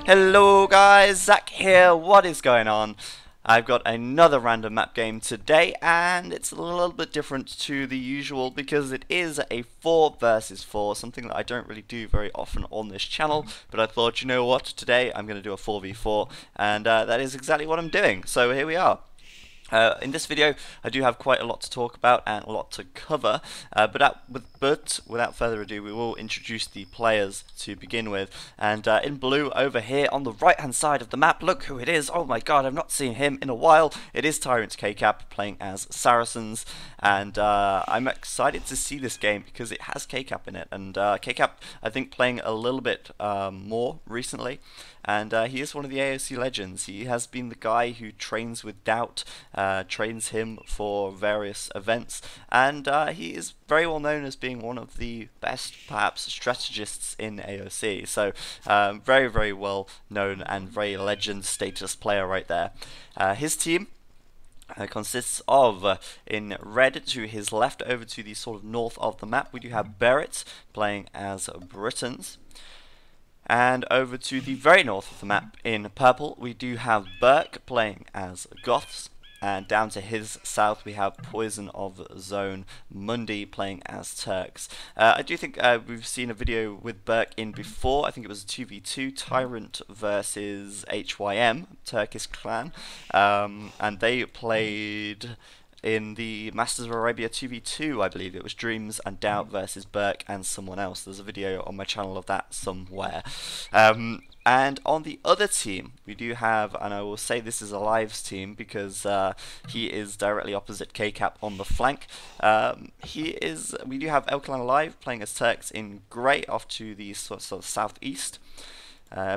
Hello guys, Zach here, what is going on? I've got another random map game today and it's a little bit different to the usual because it is a 4 versus 4, something that I don't really do very often on this channel, but I thought, you know what, today I'm going to do a 4v4 and that is exactly what I'm doing, so here we are. In this video, I do have quite a lot to talk about and a lot to cover, but without further ado, we will introduce the players to begin with. And in blue over here on the right hand side of the map, look who it is. Oh my god, I've not seen him in a while. It is Tyrant KCap playing as Saracens, and I'm excited to see this game because it has KCap in it. And KCap, I think, playing a little bit more recently. And he is one of the AOC legends. He has been the guy who trains with Doubt, trains him for various events, and he is very well known as being one of the best, perhaps, strategists in AOC. So very, very well known and very legend status player right there. His team consists of, in red to his left over to the sort of north of the map, we do have Barrett playing as Britons. And over to the very north of the map in purple, we do have Burke playing as Goths. And down to his south, we have Poison of Zone Mundi playing as Turks. I do think we've seen a video with Burke in before. I think it was a 2v2, Tyrant versus HYM, Turkish clan. And they played in the Masters of Arabia 2v2, I believe. It was Dreams and Doubt versus Burke and someone else. There's a video on my channel of that somewhere. And on the other team, we do have, and I will say this is Alive's team because he is directly opposite KCap on the flank. We do have Elclan Alive playing as Turks in grey off to the sort of southeast.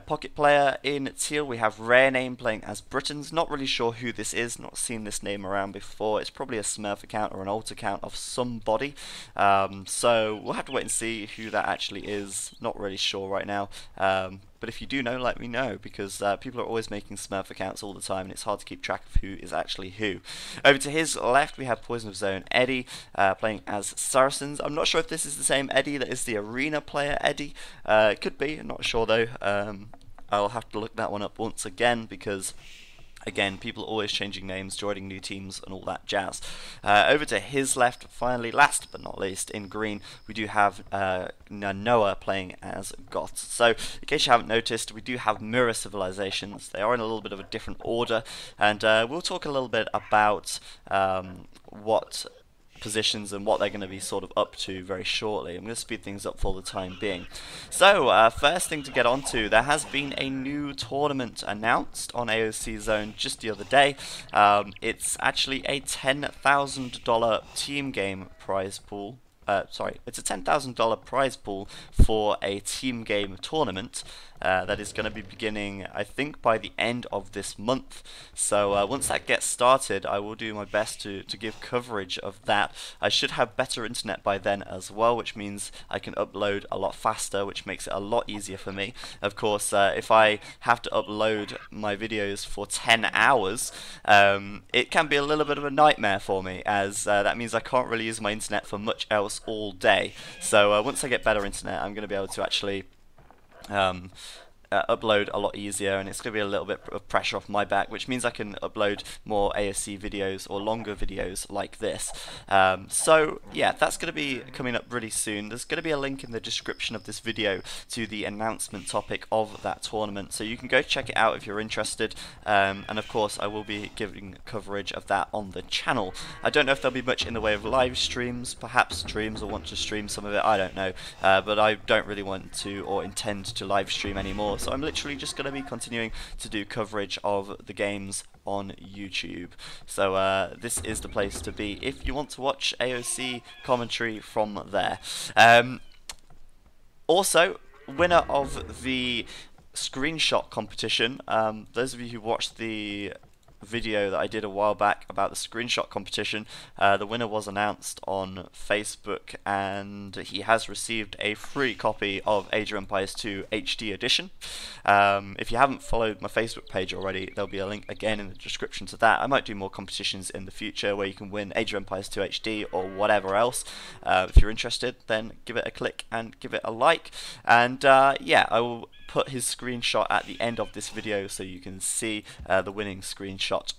Pocket player in teal, we have Rare Name playing as Britons. Not really sure who this is, not seen this name around before. It's probably a Smurf account or an alt account of somebody. So we'll have to wait and see who that actually is. Not really sure right now. But if you do know, let me know, because people are always making Smurf accounts all the time, and it's hard to keep track of who is actually who. Over to his left, we have Poison of Zone Eddie playing as Saracens. I'm not sure if this is the same Eddie that is the arena player Eddie. It could be, I'm not sure though. I'll have to look that one up once again, because again, people are always changing names, joining new teams, and all that jazz. Over to his left, finally, last but not least, in green, we do have Noah playing as Goths. So, in case you haven't noticed, we do have mirror civilizations. They are in a little bit of a different order, and we'll talk a little bit about what positions and what they're going to be sort of up to very shortly. I'm going to speed things up for the time being. So, first thing to get onto, there has been a new tournament announced on AOC Zone just the other day. It's actually a $10,000 team game prize pool. It's a $10,000 prize pool for a team game tournament that is going to be beginning, I think, by the end of this month. So once that gets started, I will do my best to give coverage of that. I should have better internet by then as well, which means I can upload a lot faster, which makes it a lot easier for me. Of course, if I have to upload my videos for 10 hours, it can be a little bit of a nightmare for me, as that means I can't really use my internet for much else all day. So once I get better internet, I'm going to be able to actually upload a lot easier, and it's going to be a little bit of pressure off my back, which means I can upload more ASC videos or longer videos like this. So yeah, that's going to be coming up really soon. There's going to be a link in the description of this video to the announcement topic of that tournament, so you can go check it out if you're interested, and of course I will be giving coverage of that on the channel. I don't know if there'll be much in the way of live streams. Perhaps Dreams will want to stream some of it, I don't know, but I don't really want to or intend to live stream anymore. So I'm literally just going to be continuing to do coverage of the games on YouTube. So this is the place to be if you want to watch AOC commentary from there. Also, winner of the screenshot competition, those of you who watched the video that I did a while back about the screenshot competition, the winner was announced on Facebook, and he has received a free copy of ZeroEmpires 2 HD Edition. If you haven't followed my Facebook page already, there'll be a link again in the description to that. I might do more competitions in the future where you can win ZeroEmpires 2 HD or whatever else. If you're interested, then give it a click and give it a like, and yeah, I will put his screenshot at the end of this video so you can see the winning screenshot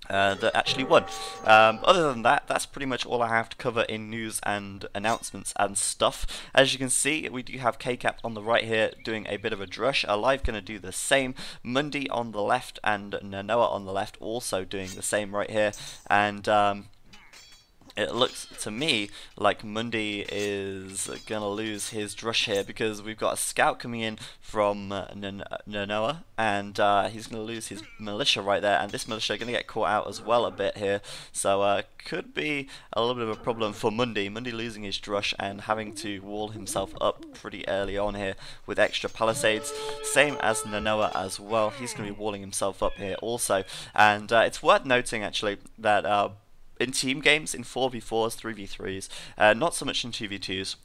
that actually won. Other than that, that's pretty much all I have to cover in news and announcements and stuff. As you can see, we do have KCap on the right here doing a bit of a drush. Alive going to do the same. Mundy on the left and Nanoa on the left also doing the same right here. And it looks to me like Mundy is going to lose his drush here because we've got a scout coming in from Nanoa, and he's going to lose his militia right there, and this militia going to get caught out as well a bit here, so could be a little bit of a problem for Mundy. Mundy losing his drush and having to wall himself up pretty early on here with extra palisades, same as Nanoa as well. He's going to be walling himself up here also, and it's worth noting actually that in team games, in 4v4s, 3v3s, not so much in 2v2s,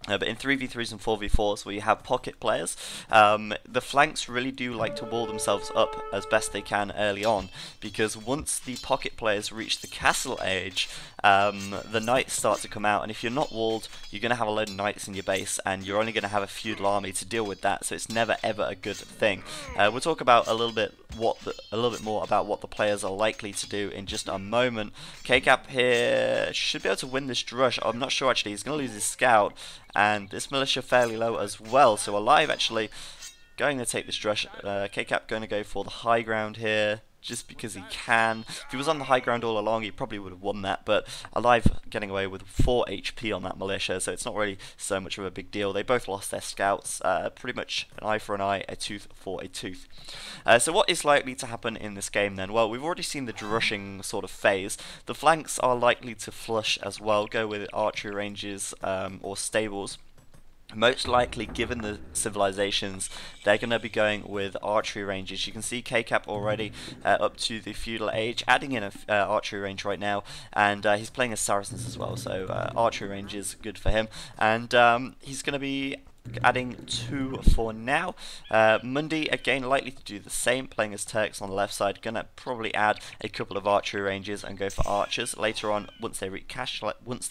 but in 3v3s and 4v4s where you have pocket players, the flanks really do like to wall themselves up as best they can early on, because once the pocket players reach the castle age, the knights start to come out, and if you're not walled, you're going to have a load of knights in your base, and you're only going to have a feudal army to deal with that, so it's never ever a good thing. We'll talk about a little bit more about what the players are likely to do in just a moment. KCap here should be able to win this drush. I'm not sure actually. He's going to lose his scout, and this militia fairly low as well, so Alive actually going to take this drush. KCap going to go for the high ground here just because he can. If he was on the high ground all along, he probably would have won that, but Alive getting away with 4 HP on that militia, so it's not really so much of a big deal. They both lost their scouts, pretty much an eye for an eye, a tooth for a tooth. So what is likely to happen in this game then? Well, we've already seen the drushing sort of phase. The flanks are likely to flush as well, go with archery ranges or stables. Most likely, given the civilizations, they're going to be going with archery ranges. You can see KCap already up to the feudal age, adding in an archery range right now, and he's playing as Saracens as well, so archery range is good for him. And he's going to be adding 2 for now. Mundy again likely to do the same, playing as Turks on the left side. Gonna probably add a couple of archery ranges and go for archers later on. Once they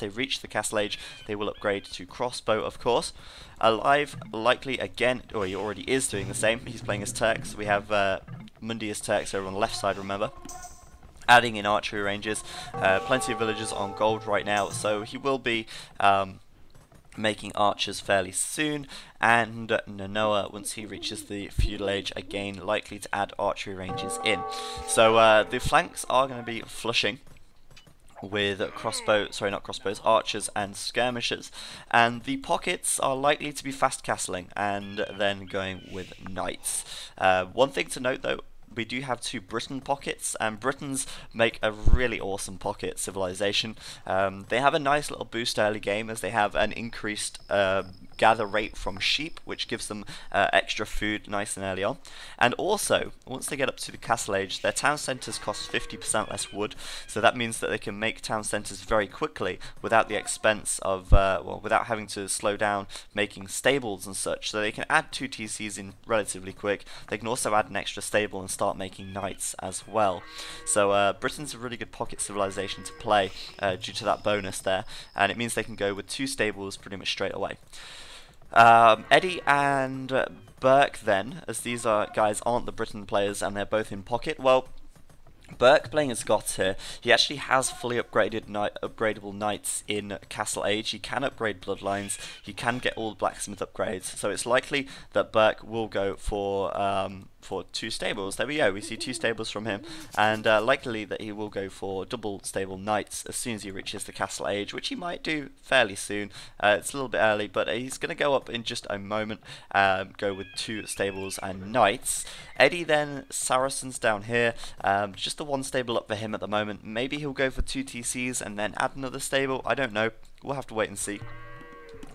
reach the castle age, they will upgrade to crossbow, of course. Alive likely again, or he already is doing the same. He's playing as Turks. We have Mundy as Turks over on the left side, remember, adding in archery ranges. Plenty of villagers on gold right now, so he will be making archers fairly soon, and Nanoa, once he reaches the feudal age, again likely to add archery ranges in. So the flanks are going to be flushing with archers and skirmishes, and the pockets are likely to be fast castling and then going with knights. One thing to note though, we do have 2 Briton pockets, and Britons make a really awesome pocket civilization. They have a nice little boost early game as they have an increased gather rate from sheep, which gives them extra food nice and early on. And also, once they get up to the castle age, their town centres cost 50% less wood, so that means that they can make town centres very quickly without the expense of, without having to slow down making stables and such. So they can add 2 TCs in relatively quick. They can also add an extra stable and start making knights as well. So Britain's a really good pocket civilization to play due to that bonus there, and it means they can go with 2 stables pretty much straight away. Eddie and Burke then, as these guys aren't the Britain players and they're both in pocket, well, Burke playing as Scots here, he actually has fully upgradable knights in Castle Age. He can upgrade bloodlines, he can get all the blacksmith upgrades, so it's likely that Burke will go for 2 stables. There we go, we see 2 stables from him, and likely that he will go for double stable knights as soon as he reaches the Castle Age, which he might do fairly soon. It's a little bit early, but he's going to go up in just a moment, go with 2 stables and knights. Eddie then, Saracens down here, just the 1 stable up for him at the moment. Maybe he'll go for 2 TCs and then add another stable, I don't know, we'll have to wait and see.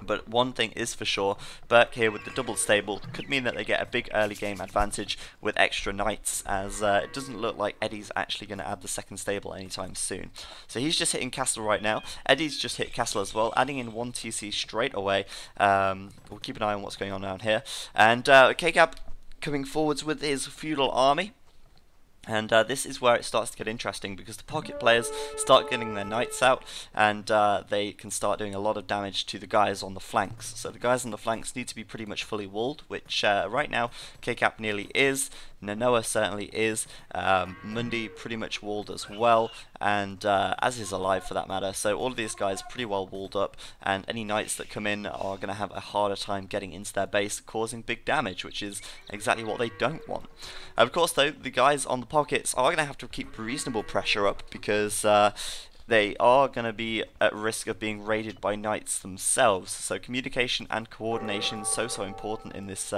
But one thing is for sure, Burke here with the double stable could mean that they get a big early game advantage with extra knights, as it doesn't look like Eddie's actually going to add the 2nd stable anytime soon. So he's just hitting castle right now. Eddie's just hit castle as well, adding in 1 TC straight away. We'll keep an eye on what's going on down here. And KCap coming forwards with his feudal army. And this is where it starts to get interesting, because the pocket players start getting their knights out, and they can start doing a lot of damage to the guys on the flanks. So the guys on the flanks need to be pretty much fully walled, which right now KCAP nearly is, Nanoa certainly is, Mundi pretty much walled as well, and as is Alive for that matter. So all of these guys are pretty well walled up, and any knights that come in are going to have a harder time getting into their base, causing big damage, which is exactly what they don't want. Of course though, the guys on the pockets are going to have to keep reasonable pressure up, because they are going to be at risk of being raided by knights themselves. So communication and coordination so important in this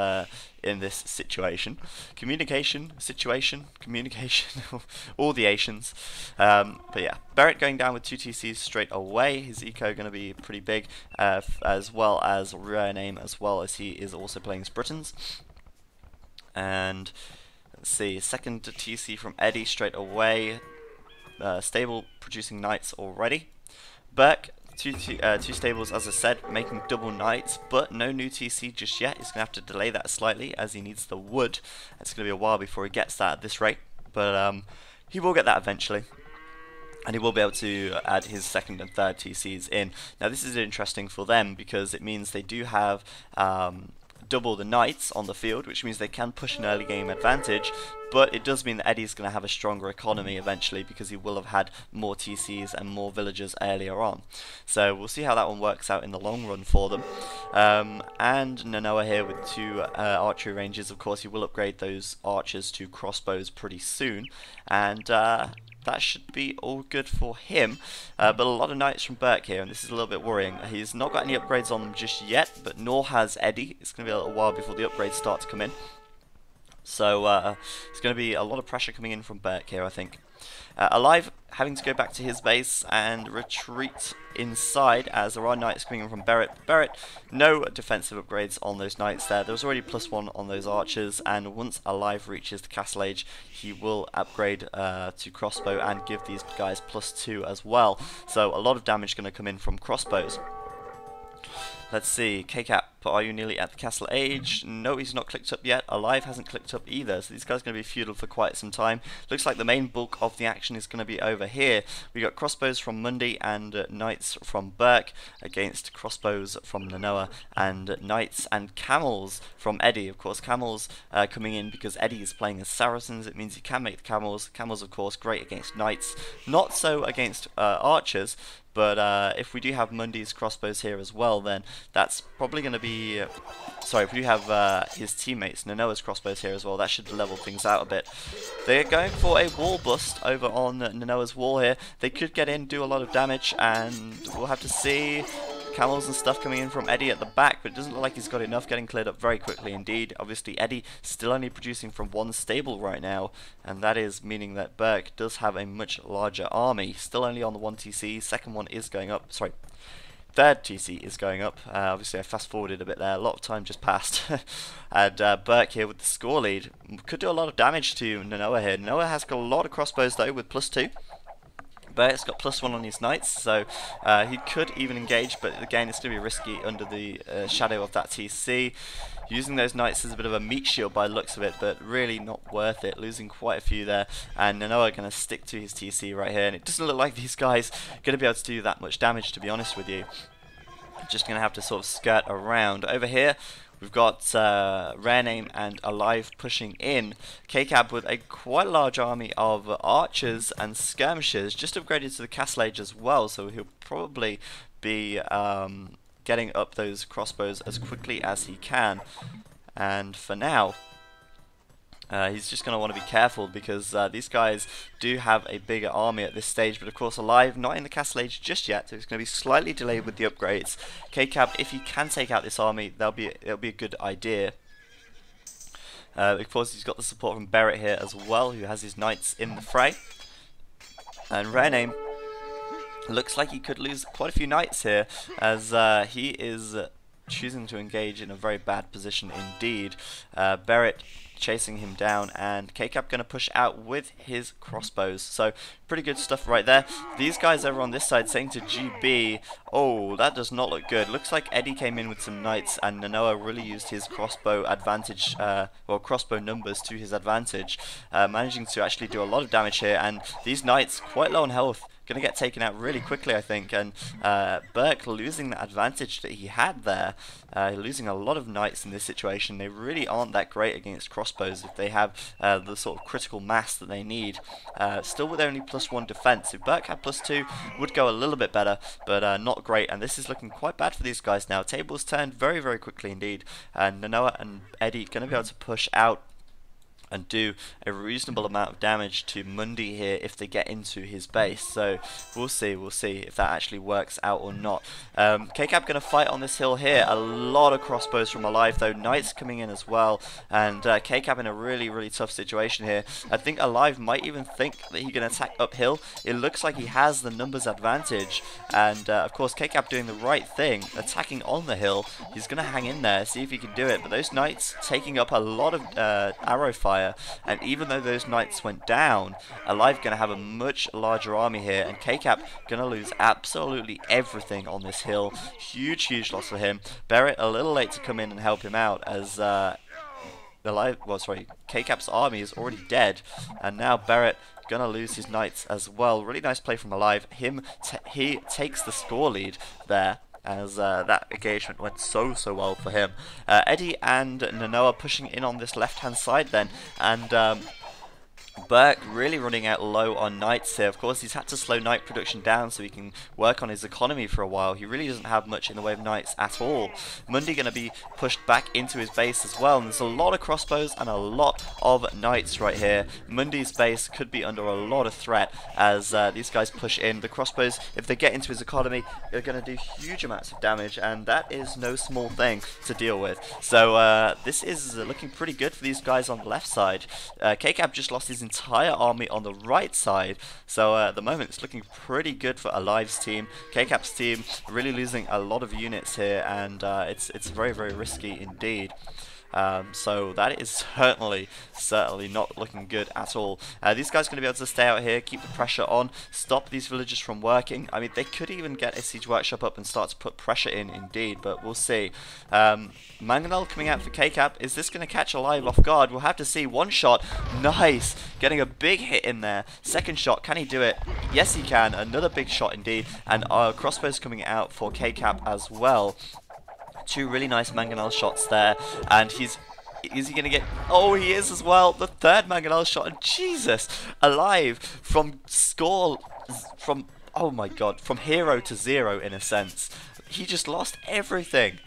situation. Communication, situation, communication, all the Asians. But yeah, Barrett going down with 2 TCs straight away. His eco going to be pretty big, as well as Rare Name, as well as he is also playing as Britons. And let's see, second TC from Eddie straight away. Stable producing knights already. Burke, two stables, as I said, making double knights, but no new TC just yet. He's going to have to delay that slightly, as he needs the wood. It's going to be a while before he gets that at this rate, but he will get that eventually. And he will be able to add his second and third TCs in. Now this is interesting for them, because it means they do have double the knights on the field, which means they can push an early game advantage, but it does mean that Eddie's going to have a stronger economy eventually, because he will have had more TCs and more villagers earlier on. So we'll see how that one works out in the long run for them. And Nanoa here with 2 archery ranges. Of course, he will upgrade those archers to crossbows pretty soon, and that should be all good for him. But a lot of knights from Burke here, and this is a little bit worrying. He's not got any upgrades on them just yet, but nor has Eddie. It's going to be a little while before the upgrades start to come in. So it's going to be a lot of pressure coming in from Burke here, I think. Alive having to go back to his base and retreat inside, as there are knights coming in from Barrett. Barrett, no defensive upgrades on those knights there. There was already +1 on those archers, and once Alive reaches the castle age, he will upgrade to crossbow and give these guys +2 as well. So a lot of damage going to come in from crossbows. Let's see, KCAP, are you nearly at the castle age? No, he's not clicked up yet. Alive hasn't clicked up either, so these guys are going to be feudal for quite some time. Looks like the main bulk of the action is going to be over here. We got crossbows from Mundi and knights from Burke against crossbows from Nanoa, and knights and camels from Eddie. Of course, camels coming in because Eddie is playing as Saracens. It means he can make the camels. Camels, of course, great against knights, not so against archers. But if we do have Mundi's crossbows here as well, then that's probably going to be... sorry, if we do have his teammates, Nanoa's crossbows here as well, that should level things out a bit. They're going for a wall bust over on Nanoa's wall here. They could get in, do a lot of damage, and we'll have to see... Camels and stuff coming in from Eddie at the back, but it doesn't look like he's got enough, getting cleared up very quickly indeed. Obviously Eddie still only producing from 1 stable right now, and that is meaning that Burke does have a much larger army. Still only on the 1 TC, second one is going up, sorry, third TC is going up. Obviously I fast forwarded a bit there, a lot of time just passed. And Burke here with the score lead could do a lot of damage to Nanoa here. Nanoa has got a lot of crossbows though with +2. Burke's got +1 on his knights, so he could even engage, but again it's going to be risky under the shadow of that TC. Using those knights as a bit of a meat shield by the looks of it, but really not worth it, losing quite a few there. And Nanoa going to stick to his TC right here, and it doesn't look like these guys are going to be able to do that much damage, to be honest with you. Just going to have to sort of skirt around. Over here we've got Rare Name and Alive pushing in. KCAB with a quite large army of archers and skirmishes, just upgraded to the castle age as well, so he'll probably be getting up those crossbows as quickly as he can. And for now, he's just going to want to be careful, because these guys do have a bigger army at this stage, but of course Alive not in the castle age just yet, so it's going to be slightly delayed with the upgrades. KCAB, if he can take out this army, it'll be a good idea. Of course he's got the support from Barrett here as well, who has his knights in the fray. And Rare Name looks like he could lose quite a few knights here, as he is choosing to engage in a very bad position indeed. Beret chasing him down, and KCAP going to push out with his crossbows. So pretty good stuff right there. These guys over on this side saying to GB, oh, that does not look good. Looks like Eddie came in with some knights, and Nanoa really used his crossbow advantage, or crossbow numbers to his advantage, managing to actually do a lot of damage here. And these knights quite low on health, going to get taken out really quickly, I think, and Burke losing that advantage that he had there, losing a lot of knights in this situation. They really aren't that great against crossbows if they have the sort of critical mass that they need. Still with only +1 defense. If Burke had +2, would go a little bit better, but not great, and this is looking quite bad for these guys now. Tables turned very, very quickly indeed, and Nanoa and Eddie going to be able to push out and do a reasonable amount of damage to Mundi here if they get into his base. So we'll see if that actually works out or not. KCAP going to fight on this hill here. A lot of crossbows from Alive though. Knights coming in as well, and KCAP in a really, really tough situation here. I think Alive might even think that he can attack uphill. It looks like he has the numbers advantage, and of course KCAP doing the right thing, attacking on the hill. He's going to hang in there, see if he can do it, but those knights taking up a lot of arrow fire. And even though those knights went down, Alive going to have a much larger army here, and KCAP going to lose absolutely everything on this hill. Huge, huge loss for him. Beret a little late to come in and help him out, as KCAP's army is already dead, and now Beret gonna lose his knights as well. Really nice play from Alive. He takes the score lead there, as that engagement went so well for him. Eddie and Nanoa pushing in on this left hand side then, and Burke really running out low on knights here. Of course, he's had to slow knight production down so he can work on his economy for a while. He really doesn't have much in the way of knights at all. Mundi going to be pushed back into his base as well, and there's a lot of crossbows and a lot of knights right here. Mundi's base could be under a lot of threat as these guys push in. The crossbows, if they get into his economy, are going to do huge amounts of damage, and that is no small thing to deal with. So this is looking pretty good for these guys on the left side. KCAP just lost his entire army on the right side, so at the moment it's looking pretty good for Alive's team. KCAP's team really losing a lot of units here, and it's very, very risky indeed. So that is certainly not looking good at all. These guys are going to be able to stay out here, keep the pressure on, stop these villagers from working. I mean, they could even get a siege workshop up and start to put pressure in indeed, but we'll see. Mangonel coming out for KCAP. Is this going to catch Alive off guard? We'll have to see. One shot, nice, getting a big hit in there. Second shot, can he do it? Yes, he can. Another big shot indeed, and crossbows coming out for KCAP as well. Two really nice Mangonel shots there, and is he going to get... Oh, he is as well. The third Mangonel shot, and Jesus, Alive from score, from, oh my god, from hero to zero in a sense. He just lost everything.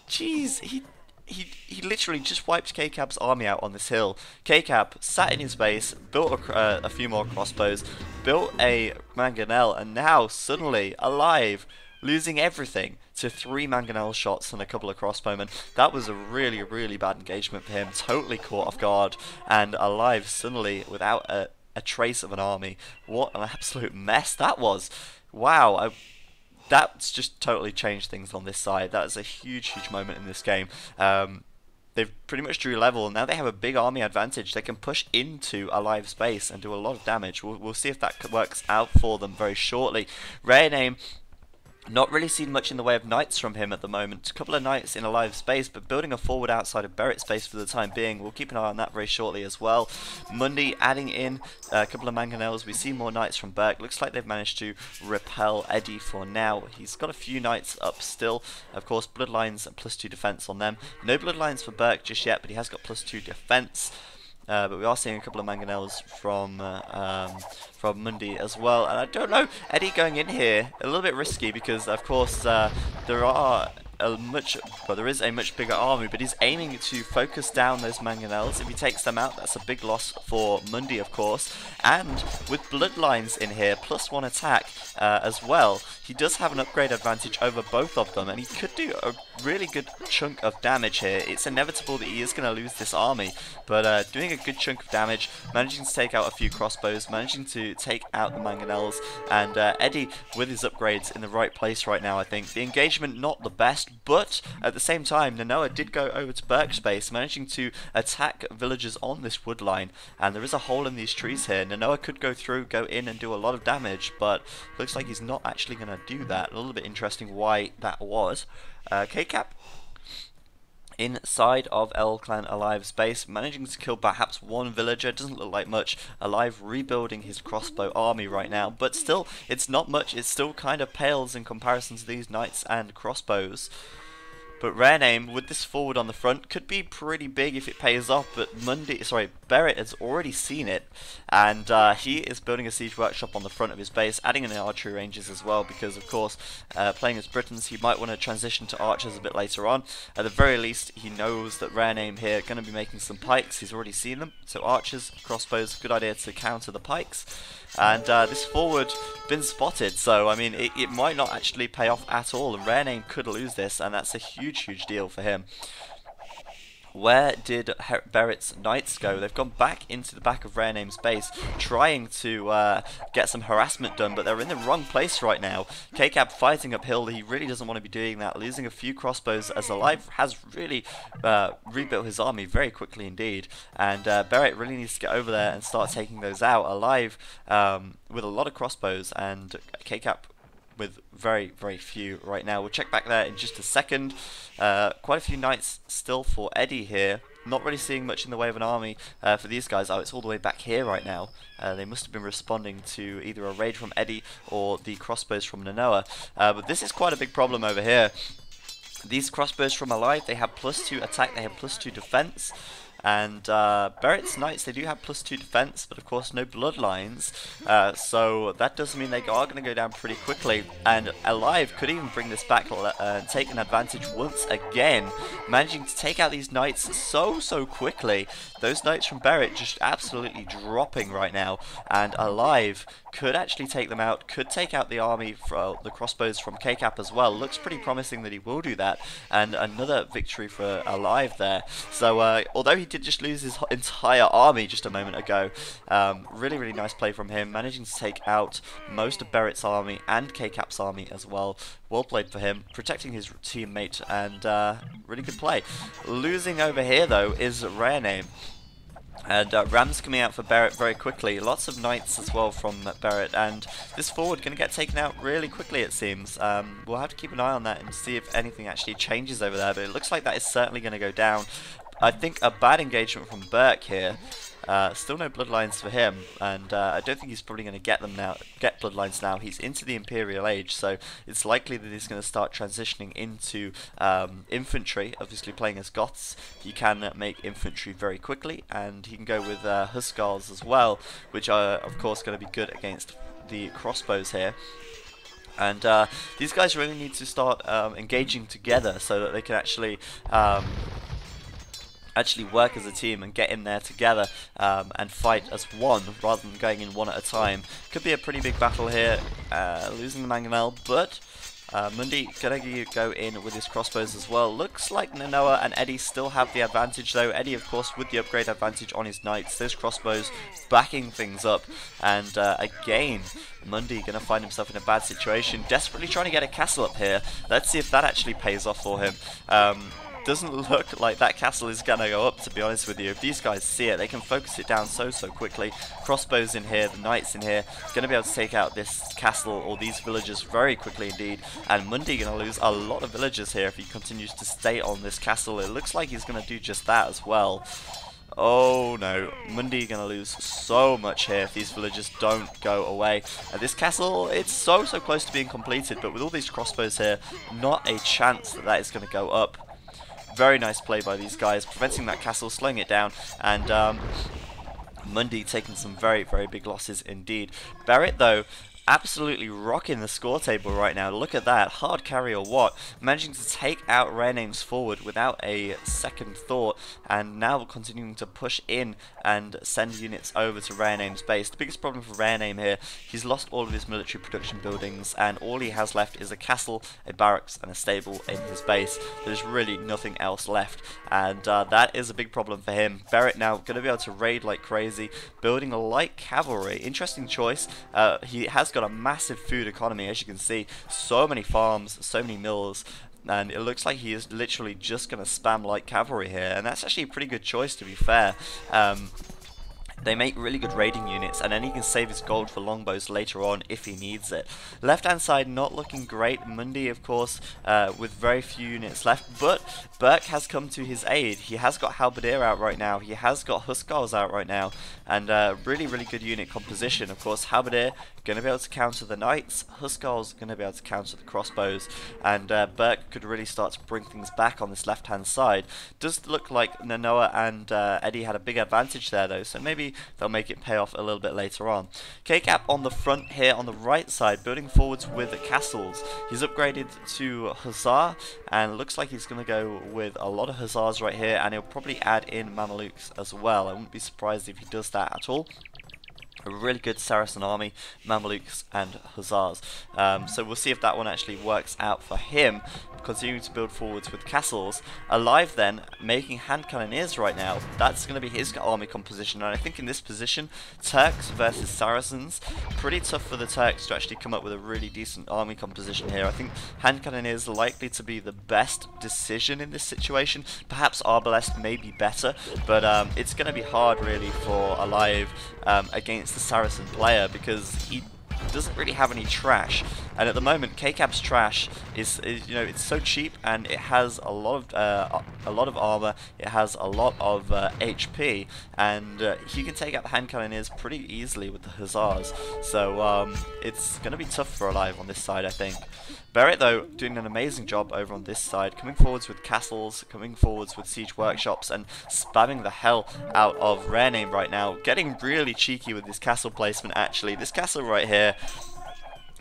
Jeez, he literally just wiped KCAP's army out on this hill. KCAP sat in his base, built a few more crossbows, built a Mangonel, and now suddenly Alive losing everything to 3 Mangonel shots and a couple of crossbowmen. That was a really, really bad engagement for him. Totally caught off guard, and Alive suddenly without a trace of an army. What an absolute mess that was. Wow, that's just totally changed things on this side. That is a huge, huge moment in this game. They've pretty much drew level, and now they have a big army advantage. They can push into Alive's base and do a lot of damage. We'll see if that works out for them very shortly. Rare name. Not really seen much in the way of knights from him at the moment. A couple of knights in Alive's space, but building a forward outside of Beret's space for the time being. We'll keep an eye on that very shortly as well. Mundi adding in a couple of Mangonels. We see more knights from Burke. Looks like they've managed to repel Eddie for now. He's got a few knights up still. Of course, Bloodlines and +2 defense on them. No Bloodlines for Burke just yet, but he has got +2 defense. But we are seeing a couple of Mangonels from Mundi as well, and I don't know, Eddie going in here a little bit risky because of course there is a much bigger army, but he's aiming to focus down those Mangonels. If he takes them out, that's a big loss for Mundi, of course. And with Bloodlines in here, +1 attack as well, he does have an upgrade advantage over both of them, and he could do a really good chunk of damage here. It's inevitable that he is going to lose this army, but doing a good chunk of damage, managing to take out a few crossbows, managing to take out the Mangonels, and Eddie with his upgrades in the right place right now, I think. The engagement not the best but at the same time, Nanoa did go over to Berk's base, managing to attack villagers on this wood line, and there is a hole in these trees here. Nanoa could go through, go in and do a lot of damage, but looks like he's not actually going to do that. A little bit interesting why that was. K-Cap inside of El Clan Alive's base, managing to kill perhaps one villager. Doesn't look like much. Alive rebuilding his crossbow army right now, but still, it's not much. It still kind of pales in comparison to these knights and crossbows. But Rare Name, with this forward on the front, could be pretty big if it pays off, but Barrett has already seen it, and he is building a siege workshop on the front of his base, adding in archery ranges as well, because of course, playing as Britons, he might want to transition to archers a bit later on. At the very least, he knows that Rare Name here going to be making some pikes. He's already seen them, so archers, crossbows, good idea to counter the pikes. And this forward been spotted, so I mean it might not actually pay off at all, and Rare Name could lose this, and that's a huge deal for him. Where did Barrett's knights go? They've gone back into the back of Rare Name's base, trying to get some harassment done, but they're in the wrong place right now. K-Cap fighting uphill. He really doesn't want to be doing that, losing a few crossbows, as Alive has really rebuilt his army very quickly indeed, and Barrett really needs to get over there and start taking those out. Alive with a lot of crossbows, and K-Cap with very few right now. We'll check back there in just a second. Quite a few knights still for Eddie here. Not really seeing much in the way of an army for these guys. Oh, it's all the way back here right now. They must have been responding to either a raid from Eddie or the crossbows from Nanoa. But this is quite a big problem over here. These crossbows from Alive, they have +2 attack, they have +2 defense. And Barrett's knights, they do have +2 defense, but of course no bloodlines, so that does mean they are going to go down pretty quickly. And Alive could even bring this back and take an advantage once again, managing to take out these knights so quickly. Those knights from Barrett just absolutely dropping right now, and Alive could actually take them out, could take out the army, the crossbows from K-Cap as well. Looks pretty promising that he will do that, and another victory for Alive there. So although he did just lose his entire army just a moment ago, really nice play from him, managing to take out most of Barrett's army and K-Cap's army as well. Well played for him, protecting his teammate, and really good play. Losing over here though is Rare Name. And Rams coming out for Barrett very quickly. Lots of knights as well from Barrett, and this forward going to get taken out really quickly, it seems. We'll have to keep an eye on that and see if anything actually changes over there, but it looks like that is certainly going to go down. I think a bad engagement from Berk here. Still no bloodlines for him, and I don't think he's probably going to get bloodlines now. He's into the Imperial Age, so it's likely that he's going to start transitioning into infantry. Obviously, playing as Goths, you can make infantry very quickly, and he can go with Huskars as well, which are of course going to be good against the crossbows here. And these guys really need to start engaging together so that they can actually work as a team and get in there together and fight as one rather than going in one at a time. Could be a pretty big battle here, losing the Mangonel, but Mundi gonna go in with his crossbows as well. Looks like Nanoa and Eddie still have the advantage though. Eddie of course with the upgrade advantage on his knights, those crossbows backing things up, and again Mundi gonna find himself in a bad situation, desperately trying to get a castle up here. Let's see if that actually pays off for him. Doesn't look like that castle is gonna go up, to be honest with you. If these guys see it, they can focus it down so quickly. Crossbows in here, the knights in here, gonna be able to take out this castle or these villagers very quickly indeed. And Mundi gonna lose a lot of villagers here if he continues to stay on this castle. It looks like he's gonna do just that as well. Oh no, Mundi gonna lose so much here if these villagers don't go away. And this castle, it's so close to being completed, but with all these crossbows here, not a chance that that is gonna go up. Very nice play by these guys, preventing that castle, slowing it down, and Mundi taking some very big losses indeed. Barrett though, absolutely rocking the score table right now. Look at that, hard carry or what, managing to take out Rare Name's forward without a second thought, and now continuing to push in and send units over to Rare Name's base. The biggest problem for Rare Name here, he's lost all of his military production buildings, and all he has left is a castle, a barracks and a stable in his base. There's really nothing else left, and that is a big problem for him. Barrett now going to be able to raid like crazy, building a light cavalry. Interesting choice. He has got a massive food economy, as you can see. So many farms, so many mills. and it looks like he is literally just going to spam light cavalry here, and that's actually a pretty good choice, to be fair. They make really good raiding units, and then he can save his gold for longbows later on if he needs it. Left hand side not looking great. Mundi, of course, with very few units left, but Burke has come to his aid. He has got Halberdier out right now, he has got Huskars out right now, and really good unit composition. Of course, Halberdier going to be able to counter the knights, Huskars going to be able to counter the crossbows, and Burke could really start to bring things back on this left hand side. Does look like Nanoa and Eddie had a big advantage there though, so maybe they'll make it pay off a little bit later on. KCAP on the front here on the right side, building forwards with the castles. He's upgraded to Hussar, and looks like he's going to go with a lot of Hussars right here, and he'll probably add in Mamelukes as well. I wouldn't be surprised if he does that at all. A really good Saracen army, Mamelukes and Hussars. So we'll see if that one actually works out for him. Continuing to build forwards with castles. Alive then, making hand cannoneers right now. That's going to be his army composition, and I think in this position, Turks versus Saracens, pretty tough for the Turks to actually come up with a really decent army composition here. I think hand cannoneers are likely to be the best decision in this situation. Perhaps Arbalest may be better, but it's going to be hard really for Alive against the Saracen player, because he doesn't really have any trash, and at the moment KCAP's trash is you know, it's so cheap, and it has a lot of armor, it has a lot of HP, and he can take out the hand cannoneers pretty easily with the Hussars. So it's going to be tough for Alive on this side, I think. Barrett though doing an amazing job over on this side, coming forwards with castles, coming forwards with siege workshops, and spamming the hell out of Rare Name right now, getting really cheeky with this castle placement. Actually, this castle right here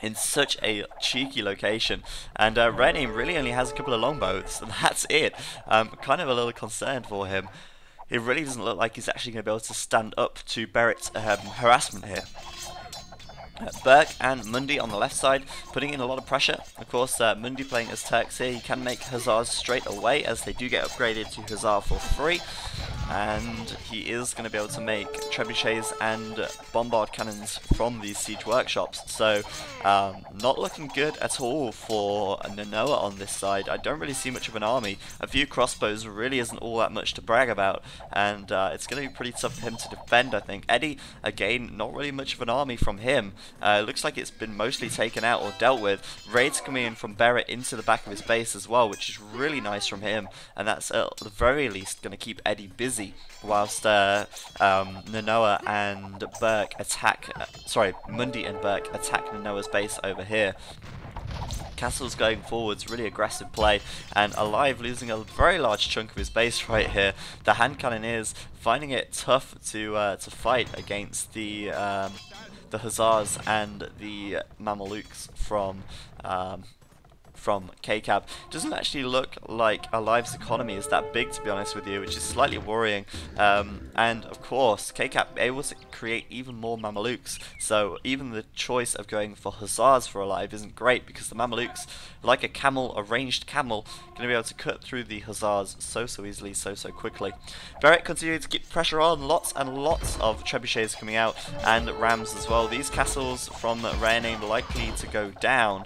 in such a cheeky location, and Rare Name really only has a couple of longbows, and that's it. Kind of a little concerned for him. It really doesn't look like he's actually going to be able to stand up to Barrett's harassment here. Burke and Mundi on the left side, putting in a lot of pressure. Of course, Mundi playing as Turks here, he can make Hussars straight away, as they do get upgraded to Hussar for free. And he is going to be able to make trebuchets and bombard cannons from these siege workshops. So, not looking good at all for Nanoa on this side. I don't really see much of an army. A few crossbows really isn't all that much to brag about, and it's going to be pretty tough for him to defend, I think. Eddie, again, not really much of an army from him. Looks like it's been mostly taken out or dealt with. Raids coming in from Barrett into the back of his base as well, which is really nice from him, and that's at the very least going to keep Eddie busy whilst Nanoa and Burke attack, Mundi and Burke attack Nanoa's base over here. Castle's going forwards, really aggressive play, and Alive losing a very large chunk of his base right here. The hand cannoneers finding it tough to fight against the Hussars and the Mamelukes from KCAP. Doesn't actually look like Alive's economy is that big, to be honest with you, which is slightly worrying. And of course, KCAP able to create even more Mamelukes, so even the choice of going for Hussars for Alive isn't great, because the Mamelukes, like a ranged camel, going to be able to cut through the Hussars so easily, so quickly. Barrett continuing to keep pressure on, lots and lots of trebuchets coming out, and rams as well. These castles from Rare Name likely to go down.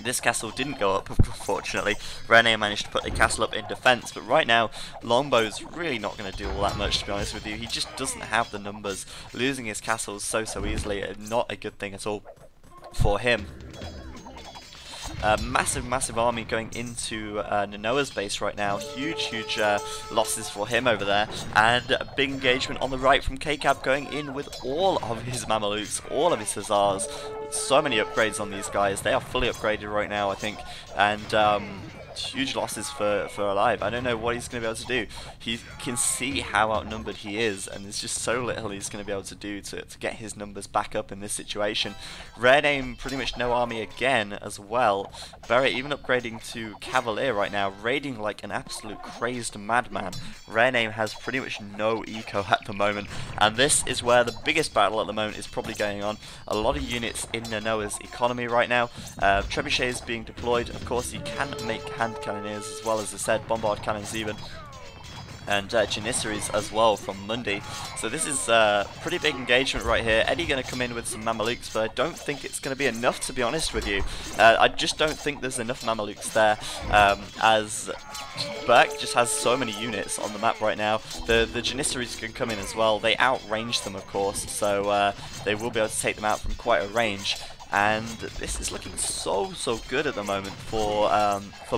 This castle didn't go up, unfortunately. Rene managed to put a castle up in defense, but right now, Longbow's really not going to do all that much, to be honest with you. He just doesn't have the numbers. Losing his castles so easily, not a good thing at all for him. Massive army going into Nanoa's base right now. Huge losses for him over there, and a big engagement on the right from KCAP, going in with all of his Mamelukes, all of his Hussars. So many upgrades on these guys. They are fully upgraded right now, I think, and huge losses for Alive. I don't know what he's going to be able to do. He can see how outnumbered he is, and there's just so little he's going to be able to do to get his numbers back up in this situation. Rare Name pretty much no army again as well. Barrett even upgrading to Cavalier right now, raiding like an absolute crazed madman. Rare Name has pretty much no eco at the moment, and this is where the biggest battle at the moment is probably going on. A lot of units in Nanoa's economy right now. Trebuchets being deployed. Of course, you can make hand cannoneers as well, as I said, bombard cannons even. and Janissaries as well from Monday. So this is a pretty big engagement right here. Eddie going to come in with some Mamelukes, but I don't think it's going to be enough, to be honest with you. I just don't think there's enough Mamelukes there, as Burke just has so many units on the map right now. The Janissaries can come in as well. They outrange them, of course, so they will be able to take them out from quite a range. And this is looking so good at the moment for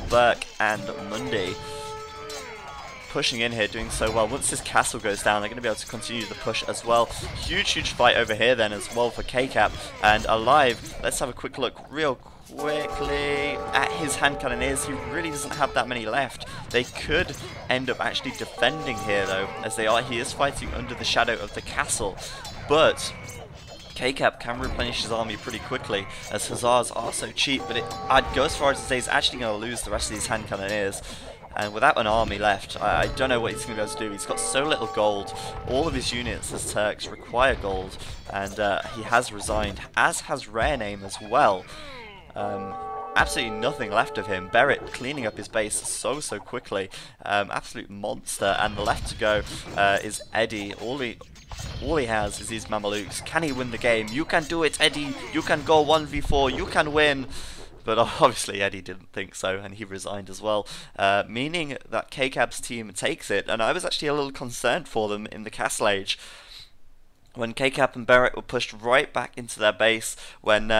Burke and Mundy. Pushing in here, doing so well. Once this castle goes down, they're going to be able to continue the push as well. Huge fight over here then as well for KCAP. And Alive, let's have a quick look real quickly at his hand cannoneers. He really doesn't have that many left. They could end up actually defending here though, as he is fighting under the shadow of the castle. But KCAP can replenish his army pretty quickly, as Hussars are so cheap, but I'd go as far as to say he's actually going to lose the rest of these hand cannoneers. And without an army left, I don't know what he's going to be able to do. He's got so little gold. All of his units as Turks require gold, and he has resigned, as has Rare Name as well. Absolutely nothing left of him. Barrett cleaning up his base so quickly. Absolute monster. And the left to go is Eddie. All he has is these Mamelukes. Can he win the game? You can do it, Eddie. You can go 1v4. You can win. But obviously Eddie didn't think so, and he resigned as well, meaning that KCAP's team takes it. And I was actually a little concerned for them in the Castle Age, when KCAP and Barrett were pushed right back into their base, when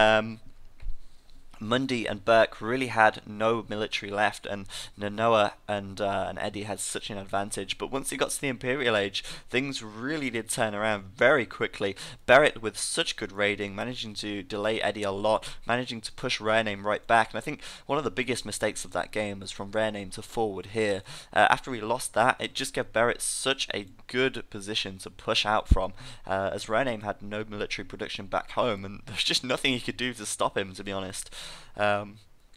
Mundy and Burke really had no military left, and Nanoa and Eddie had such an advantage. But once he got to the Imperial Age, things really did turn around very quickly. Barrett with such good raiding, managing to delay Eddie a lot, managing to push Rare Name right back. And I think one of the biggest mistakes of that game was from Rare Name to forward here. After we lost that, it just gave Barrett such a good position to push out from, as Rare Name had no military production back home, and there's just nothing he could do to stop him, to be honest.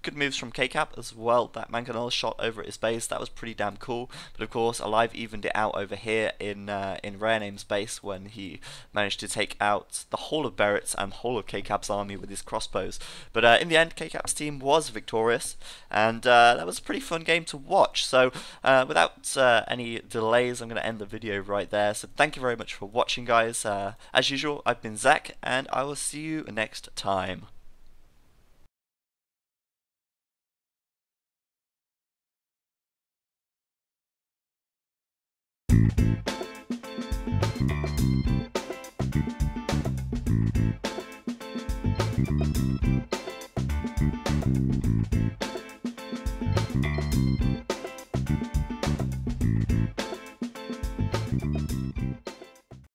Good moves from KCAP as well. That mangonel shot over at his base, that was pretty damn cool. But of course, Alive evened it out over here in Rare Name's base, when he managed to take out the whole of Barrett's and whole of KCAP's army with his crossbows. But in the end, KCAP's team was victorious, and that was a pretty fun game to watch. So without any delays, I'm going to end the video right there. So thank you very much for watching, guys. As usual, I've been Zach, and I will see you next time. Thank you.